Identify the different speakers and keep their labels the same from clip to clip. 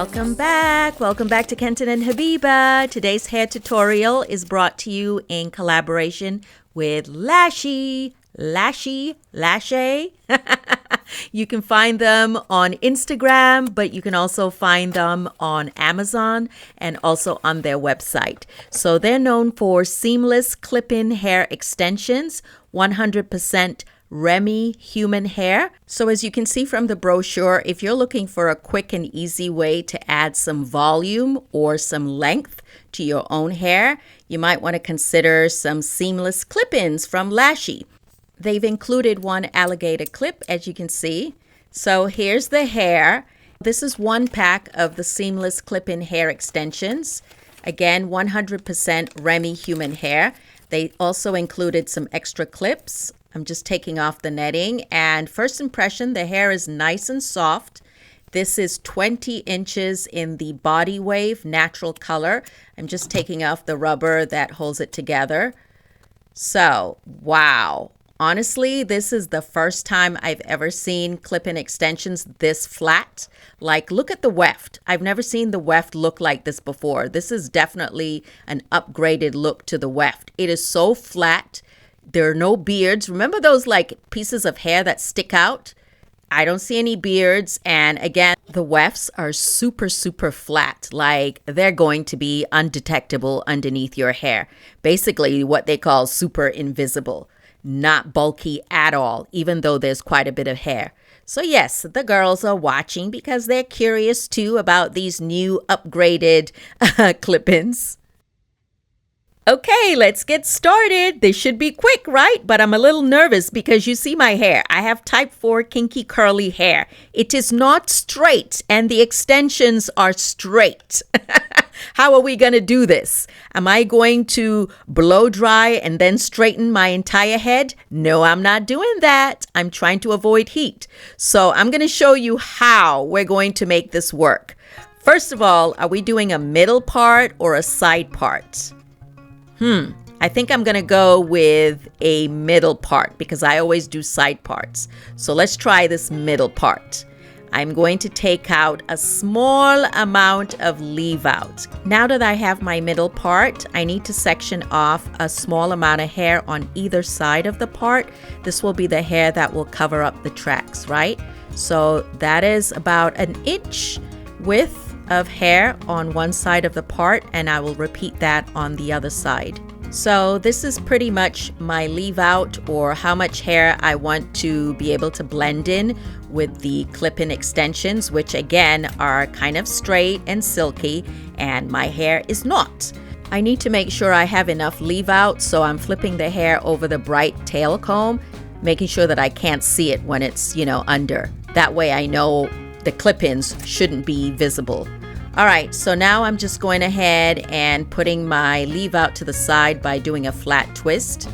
Speaker 1: Welcome back. Welcome back to Kenton and Habiba. Today's hair tutorial is brought to you in collaboration with Lashey. Lashey. You can find them on Instagram, but you can also find them on Amazon and also on their website. So they're known for seamless clip-in hair extensions, 100% Remy human hair. So as you can see from the brochure, if you're looking for a quick and easy way to add some volume or some length to your own hair, you might want to consider some seamless clip-ins from Lashey. They've included one alligator clip, as you can see. So here's the hair. This is one pack of the seamless clip-in hair extensions. Again, 100% Remy human hair. They also included some extra clips. I'm just taking off the netting, and first impression, the hair is nice and soft. This is 20 inches in the body wave natural color. I'm just taking off the rubber that holds it together. So, wow. Honestly, this is the first time I've ever seen clip-in extensions this flat. Like, look at the weft. I've never seen the weft look like this before. This is definitely an upgraded look to the weft. It is so flat. There are no beards. Remember those like pieces of hair that stick out? I don't see any beards. And again, the wefts are super, super flat. Like they're going to be undetectable underneath your hair. Basically what they call super invisible. Not bulky at all, even though there's quite a bit of hair. So yes, the girls are watching because they're curious too about these new upgraded clip-ins. Okay, let's get started. This should be quick, right? But I'm a little nervous because you see my hair. I have type 4 kinky curly hair. It is not straight and the extensions are straight. How are we going to do this? Am I going to blow dry and then straighten my entire head? No, I'm not doing that. I'm trying to avoid heat. So I'm going to show you how we're going to make this work. First of all, are we doing a middle part or a side part? I think I'm going to go with a middle part because I always do side parts. So let's try this middle part. I'm going to take out a small amount of leave out. Now that I have my middle part, I need to section off a small amount of hair on either side of the part. This will be the hair that will cover up the tracks, right? So that is about an inch width of hair on one side of the part, and I will repeat that on the other side. So this is pretty much my leave out, or how much hair I want to be able to blend in with the clip-in extensions, which again are kind of straight and silky, and my hair is not. I need to make sure I have enough leave out, so I'm flipping the hair over the bright tail comb, making sure that I can't see it when it's, under. That way I know the clip-ins shouldn't be visible. All right, so now I'm just going ahead and putting my leave out to the side by doing a flat twist,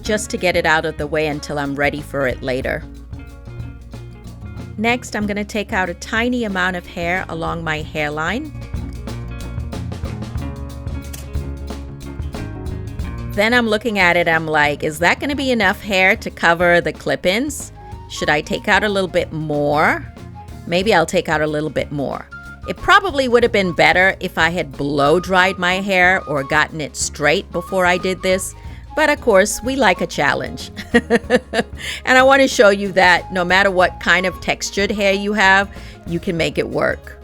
Speaker 1: just to get it out of the way until I'm ready for it later. Next, I'm going to take out a tiny amount of hair along my hairline. Then I'm looking at it, I'm like, is that going to be enough hair to cover the clip-ins? Should I take out a little bit more? Maybe I'll take out a little bit more. It probably would have been better if I had blow dried my hair or gotten it straight before I did this. But of course, we like a challenge. And I want to show you that no matter what kind of textured hair you have, you can make it work.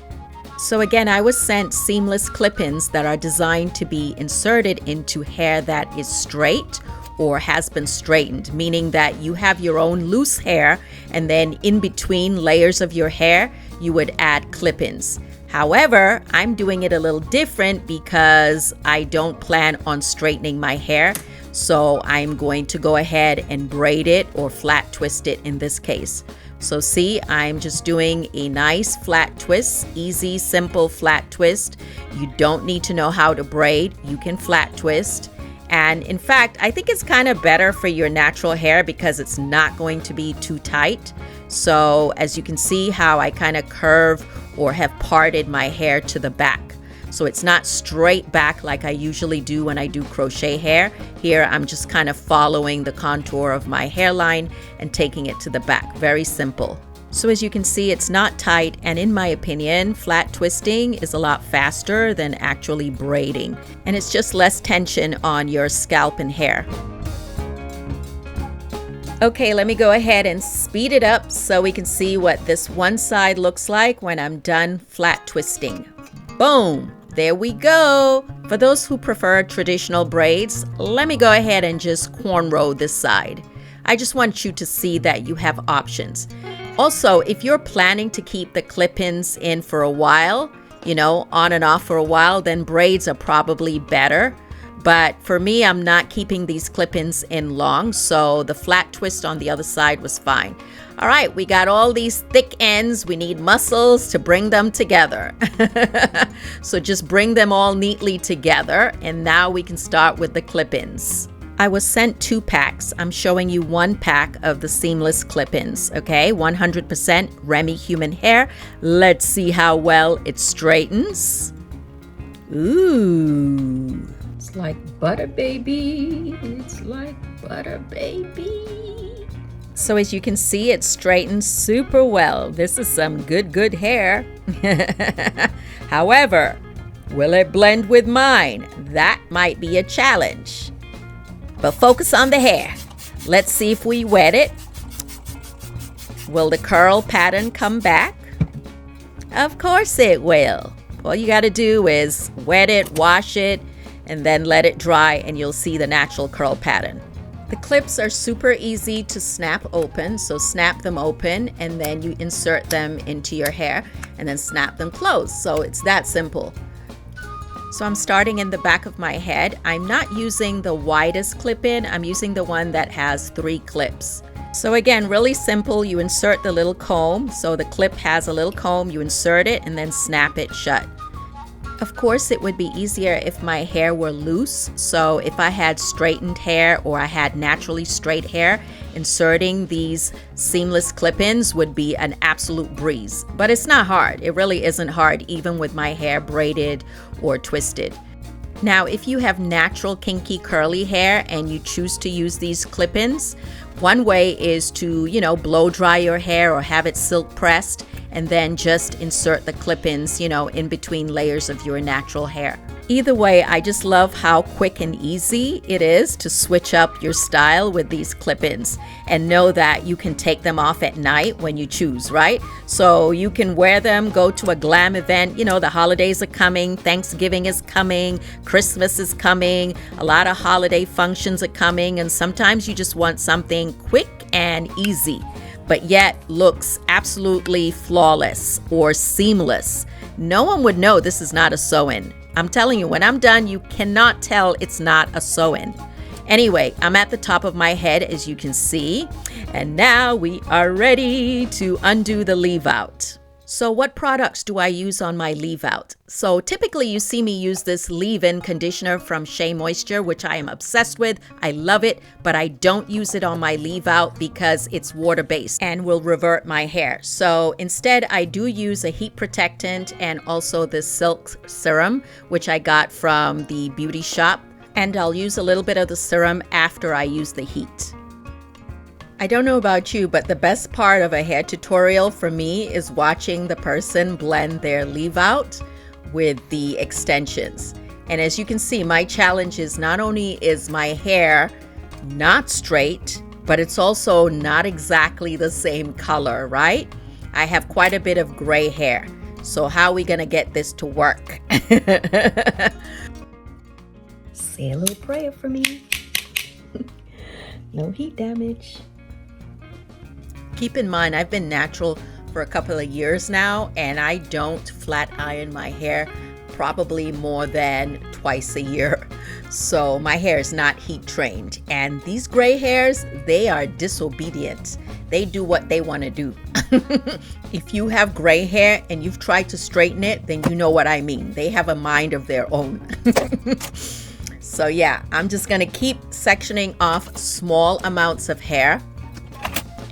Speaker 1: So again, I was sent seamless clip-ins that are designed to be inserted into hair that is straight or has been straightened, meaning that you have your own loose hair and then in between layers of your hair, you would add clip-ins. However, I'm doing it a little different because I don't plan on straightening my hair. So I'm going to go ahead and braid it or flat twist it in this case. So see, I'm just doing a nice flat twist, easy, simple flat twist. You don't need to know how to braid. You can flat twist. And in fact, I think it's kind of better for your natural hair because it's not going to be too tight. So as you can see how I kind of curve or have parted my hair to the back. So it's not straight back like I usually do when I do crochet hair. Here I'm just kind of following the contour of my hairline and taking it to the back. Very simple. So as you can see, it's not tight, and in my opinion, flat twisting is a lot faster than actually braiding, and it's just less tension on your scalp and hair. Okay, let me go ahead and speed it up so we can see what this one side looks like when I'm done flat twisting. Boom! There we go. For those who prefer traditional braids, let me go ahead and just cornrow this side. I just want you to see that you have options. Also, if you're planning to keep the clip-ins in for a while, you know, on and off for a while, then braids are probably better. But for me, I'm not keeping these clip-ins in long, so the flat twist on the other side was fine. All right, we got all these thick ends. We need muscles to bring them together. So just bring them all neatly together, and now we can start with the clip-ins. I was sent 2 packs. I'm showing you 1 pack of the seamless clip-ins, okay? 100% Remy human hair. Let's see how well it straightens. Ooh, it's like butter, baby. It's like butter, baby. So as you can see, it straightens super well. This is some good hair. However, will it blend with mine? That might be a challenge. But focus on the hair. Let's see if we wet it. Will the curl pattern come back? Of course it will. All you got to do is wet it, wash it, and then let it dry, and you'll see the natural curl pattern. The clips are super easy to snap open, so snap them open and then you insert them into your hair and then snap them closed. So it's that simple. So I'm starting in the back of my head. I'm not using the widest clip-in. I'm using the one that has 3 clips. So again, really simple. You insert the little comb. So the clip has a little comb. You insert it and then snap it shut. Of course, it would be easier if my hair were loose. So if I had straightened hair or I had naturally straight hair, inserting these seamless clip-ins would be an absolute breeze. But it's not hard. It really isn't hard, even with my hair braided or twisted. Now, if you have natural kinky curly hair and you choose to use these clip-ins, one way is to, blow dry your hair or have it silk pressed and then just insert the clip-ins, in between layers of your natural hair. Either way, I just love how quick and easy it is to switch up your style with these clip-ins, and know that you can take them off at night when you choose, right? So you can wear them, go to a glam event. The holidays are coming, Thanksgiving is coming, Christmas is coming, a lot of holiday functions are coming, and sometimes you just want something quick and easy, but yet looks absolutely flawless or seamless. No one would know this is not a sew-in. I'm telling you, when I'm done, you cannot tell it's not a sew-in. Anyway, I'm at the top of my head, as you can see, and now we are ready to undo the leave out. So what products do I use on my leave out? So typically you see me use this leave-in conditioner from Shea Moisture, which I am obsessed with. I love it, but I don't use it on my leave out because it's water-based and will revert my hair. So instead, I do use a heat protectant and also the silk serum, which I got from the beauty shop. And I'll use a little bit of the serum after I use the heat. I don't know about you, but the best part of a hair tutorial for me is watching the person blend their leave out with the extensions. And as you can see, my challenge is not only is my hair not straight, but it's also not exactly the same color, right? I have quite a bit of gray hair. So how are we gonna get this to work? Say a little prayer for me. No heat damage. Keep in mind, I've been natural for a couple of years now, and I don't flat iron my hair probably more than twice a year. So my hair is not heat trained. And these gray hairs, they are disobedient. They do what they want to do. If you have gray hair and you've tried to straighten it, then you know what I mean. They have a mind of their own. So yeah, I'm just going to keep sectioning off small amounts of hair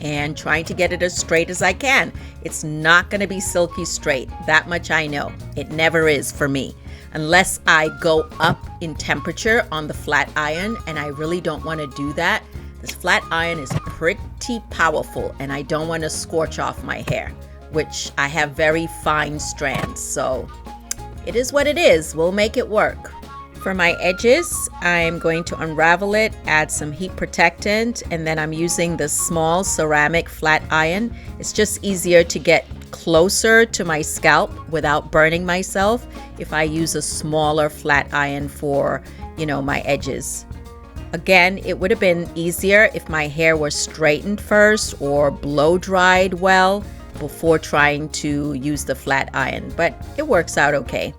Speaker 1: and trying to get it as straight as I can. It's not going to be silky straight. That much I know. It never is for me. Unless I go up in temperature on the flat iron, and I really don't want to do that. This flat iron is pretty pretty powerful, and I don't want to scorch off my hair, which I have very fine strands, so it is what it is. We'll make it work. For my edges, I'm going to unravel it, add some heat protectant, and then I'm using the small ceramic flat iron. It's just easier to get closer to my scalp without burning myself if I use a smaller flat iron for, my edges. Again, it would have been easier if my hair was straightened first or blow dried well before trying to use the flat iron, but it works out okay.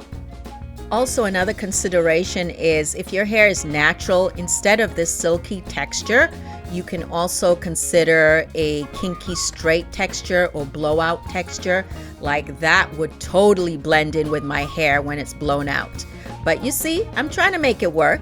Speaker 1: Also, another consideration is if your hair is natural, instead of this silky texture, you can also consider a kinky straight texture or blowout texture. Like that would totally blend in with my hair when it's blown out. But you see, I'm trying to make it work.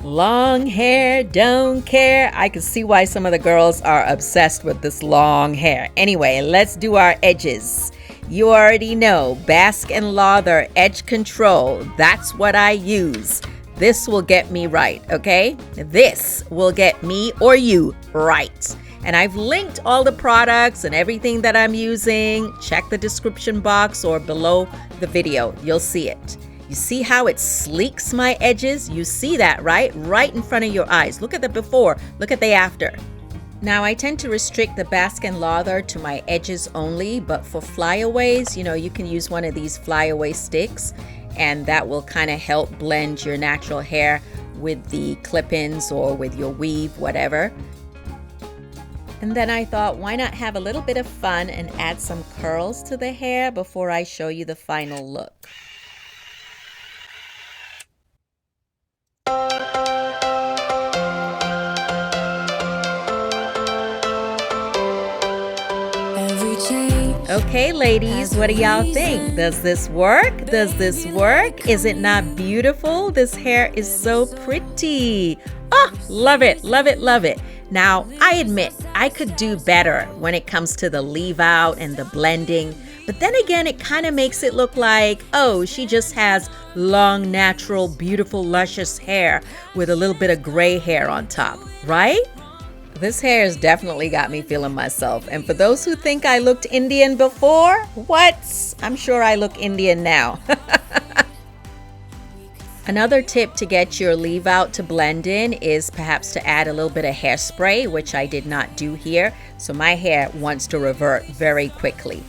Speaker 1: Long hair, don't care. I can see why some of the girls are obsessed with this long hair. Anyway, let's do our edges. You already know, Basque and Lather Edge Control. That's what I use. This will get me right, okay? This will get me or you right. And I've linked all the products and everything that I'm using. Check the description box or below the video. You'll see it. You see how it sleeks my edges? You see that, right? Right in front of your eyes. Look at the before, look at the after. Now I tend to restrict the Basque and Lather to my edges only, but for flyaways, you can use one of these flyaway sticks, and that will kind of help blend your natural hair with the clip-ins or with your weave, whatever. And then I thought, why not have a little bit of fun and add some curls to the hair before I show you the final look. Okay, ladies, what do y'all think? Does this work? Does this work? Is it not beautiful? This hair is so pretty. Oh, love it, love it, love it. Now, I admit I could do better when it comes to the leave out and the blending. But then again, it kind of makes it look like, oh, she just has long, natural, beautiful, luscious hair with a little bit of gray hair on top, right? This hair has definitely got me feeling myself. And for those who think I looked Indian before, what? I'm sure I look Indian now. Another tip to get your leave out to blend in is perhaps to add a little bit of hairspray, which I did not do here. So my hair wants to revert very quickly.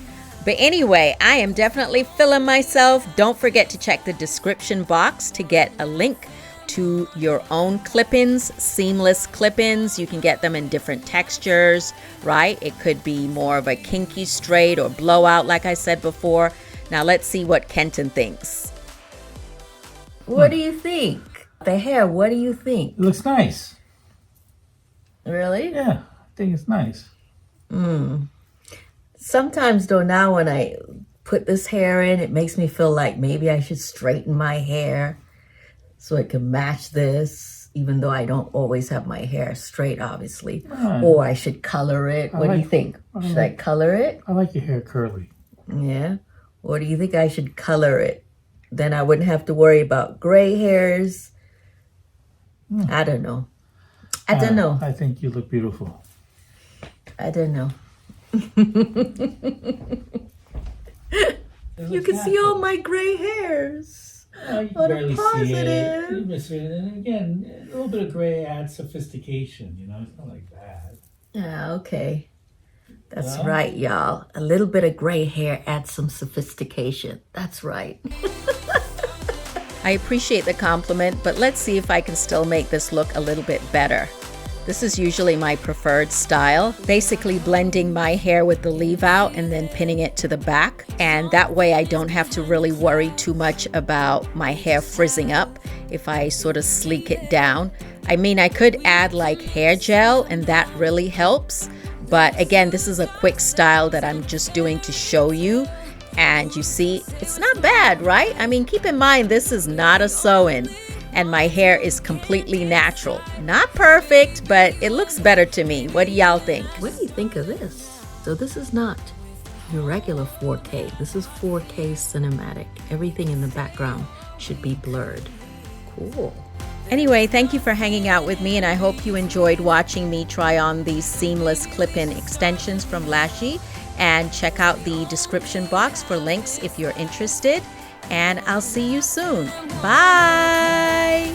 Speaker 1: But anyway, I am definitely feeling myself. Don't forget to check the description box to get a link to your own clip-ins, seamless clip-ins. You can get them in different textures, right? It could be more of a kinky straight or blowout, like I said before. Now let's see what Kenton thinks. What do you think? The hair, what do you think?
Speaker 2: It looks nice.
Speaker 1: Really?
Speaker 2: Yeah, I think it's nice.
Speaker 1: Sometimes though, now when I put this hair in, it makes me feel like maybe I should straighten my hair so it can match this, even though I don't always have my hair straight, obviously. Or I should color it. What do you think? Should I color it?
Speaker 2: I like your hair curly.
Speaker 1: Yeah. Or do you think I should color it? Then I wouldn't have to worry about gray hairs. I don't know. I don't know.
Speaker 2: I think you look beautiful.
Speaker 1: I don't know. You can see all my gray hairs.
Speaker 2: You can barely see it. You miss it. And again, a little bit of gray adds sophistication, It's not like that.
Speaker 1: Yeah, okay. That's right, y'all. A little bit of gray hair adds some sophistication. That's right. I appreciate the compliment, but let's see if I can still make this look a little bit better. This is usually my preferred style, basically blending my hair with the leave out and then pinning it to the back. And that way I don't have to really worry too much about my hair frizzing up if I sort of sleek it down. I mean, I could add like hair gel and that really helps. But again, this is a quick style that I'm just doing to show you. And you see, it's not bad, right? I mean, keep in mind, this is not a sew-in. And my hair is completely natural. Not perfect, but it looks better to me. What do y'all think? What do you think of this? So this is not your regular 4K. This is 4K cinematic. Everything in the background should be blurred. Cool. Anyway, thank you for hanging out with me, and I hope you enjoyed watching me try on these seamless clip-in extensions from Lashey. And check out the description box for links if you're interested. And I'll see you soon. Bye!